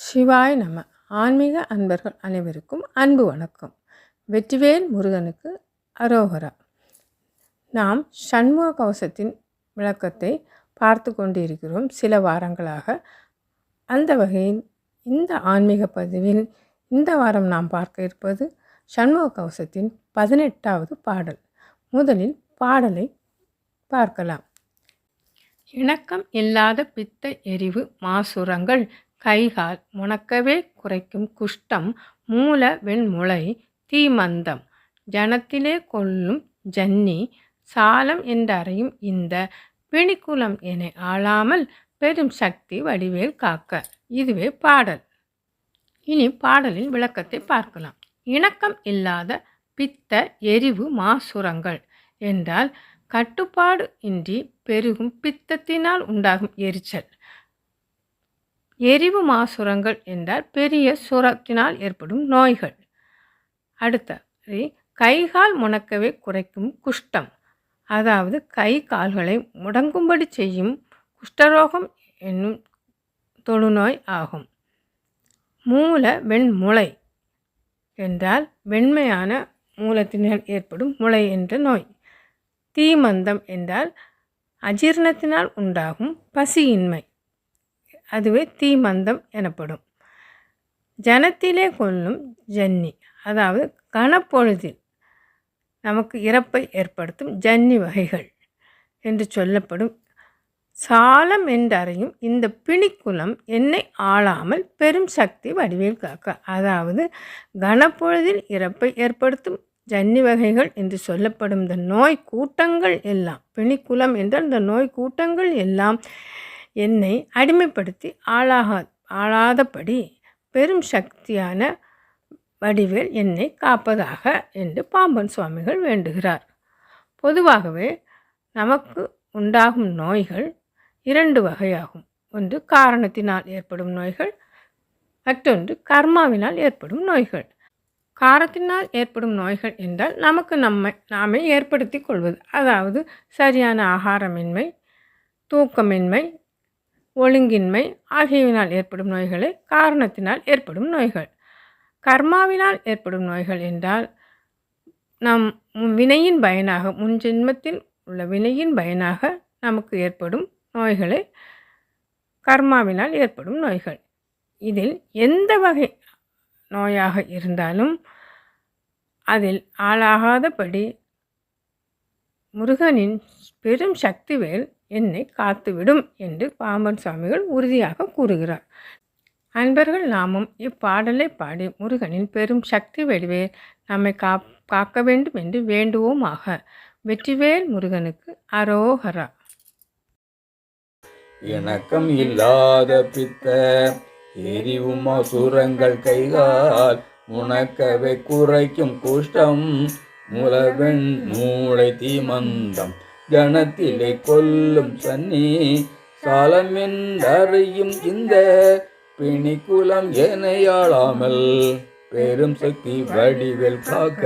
சிவாய நம. ஆன்மீக அன்பர்கள் அனைவருக்கும் அன்பு வணக்கம். வெற்றிவேல் முருகனுக்கு அரோகரா. நாம் சண்முக கவசத்தின் விளக்கத்தை பார்த்து கொண்டிருக்கிறோம் சில வாரங்களாக. அந்த வகையில் இந்த ஆன்மீக பதிவில் இந்த வாரம் நாம் பார்க்க இருப்பது சண்முக கவசத்தின் 18வது பாடல். முதலில் பாடலை பார்க்கலாம். இணக்கம் இல்லாத பித்த எரிவு மாசுரங்கள் கைகால் முணக்கவே குறைக்கும் குஷ்டம் மூல வெண்முளை தீமந்தம் ஜனத்திலே கொள்ளும் ஜன்னி சாலம் என்றறையும் இந்த பிணிக்குலம் என ஆளாமல் பெரும் சக்தி வடிவேல் காக்க. இதுவே பாடல். இனி பாடலின் விளக்கத்தை பார்க்கலாம். இணக்கம் இல்லாத பித்த எரிவு மாசுரங்கள் என்றால் கட்டுப்பாடு இன்றி பெருகும் பித்தத்தினால் உண்டாகும் எரிச்சல். எரிவு மாசுரங்கள் என்றால் பெரிய சுரத்தினால் ஏற்படும் நோய்கள். அடுத்த கைகால் முணக்கவே குறைக்கும் குஷ்டம், அதாவது கை கால்களை முடங்கும்படி செய்யும் குஷ்டரோகம் என்னும் தொழுநோய் ஆகும். மூல வெண்முளை என்றால் வெண்மையான மூலத்தினால் ஏற்படும் முளை என்ற நோய். தீமந்தம் என்றால் அஜீரணத்தினால் உண்டாகும் பசியின்மை, அதுவே தீமந்தம் எனப்படும். ஜனத்திலே கொள்ளும் ஜன்னி, அதாவது கனப்பொழுதில் நமக்கு இறப்பை ஏற்படுத்தும் ஜன்னி வகைகள் என்று சொல்லப்படும். சாலம் என்றறையும் இந்த பிணிக்குலம் என்னை ஆளாமல் பெரும் சக்தி வடிவேல் காக்க, அதாவது கனப்பொழுதில் இறப்பை ஏற்படுத்தும் ஜன்னி வகைகள் என்று சொல்லப்படும் இந்த நோய் கூட்டங்கள் எல்லாம், பிணிக்குலம் என்றால் இந்த நோய் கூட்டங்கள் எல்லாம் என்னை அடிமைப்படுத்தி ஆளாதபடி பெரும் சக்தியான வடிவேல் என்னை காப்பதாக என்று பாம்பன் சுவாமிகள் வேண்டுகிறார். பொதுவாகவே நமக்கு உண்டாகும் நோய்கள் 2 வகையாகும். ஒன்று காரணத்தினால் ஏற்படும் நோய்கள், மற்றொன்று கர்மாவினால் ஏற்படும் நோய்கள். காரணத்தினால் ஏற்படும் நோய்கள் என்றால் நமக்கு நாமே ஏற்படுத்தி கொள்வது, அதாவது சரியான ஆகாரமின்மை, தூக்கமின்மை, ஒழுங்கின்மை ஆகியவினால் ஏற்படும் நோய்களே காரணத்தினால் ஏற்படும் நோய்கள். கர்மாவினால் ஏற்படும் நோய்கள் என்றால் நம் வினையின் பயனாக, முன் ஜென்மத்தில் உள்ள வினையின் பயனாக நமக்கு ஏற்படும் நோய்களே கர்மாவினால் ஏற்படும் நோய்கள். இதில் எந்த வகை நோயாக இருந்தாலும் அதில் ஆளாகாதபடி முருகனின் பெரும் சக்திவேல் என்னை காத்துவிடும் என்று பாம்பன் சுவாமிகள் உறுதியாக கூறுகிறார். அன்பர்கள் நாமும் இப்பாடலை பாடி முருகனின் பெரும் சக்தி வடிவேல் நம்மை காக்க வேண்டும் என்று வேண்டுவோமாக. வெற்றிவேல் முருகனுக்கு அரோகரா. இணக்கம் இல்லாத பித்த எரிவு மாசுரங்கள் கைகால் முணக்கவே குறைக்கும் குஷ்டம் மூலவெண் மூளை தீமந்தம் ஜனத்திலே கொல்லும் சன்னி சாலம் என்றறையும் இந்த பிணிக்குலம் எனையாளாமல் பெரும் சக்தி வடிவேல் காக்க.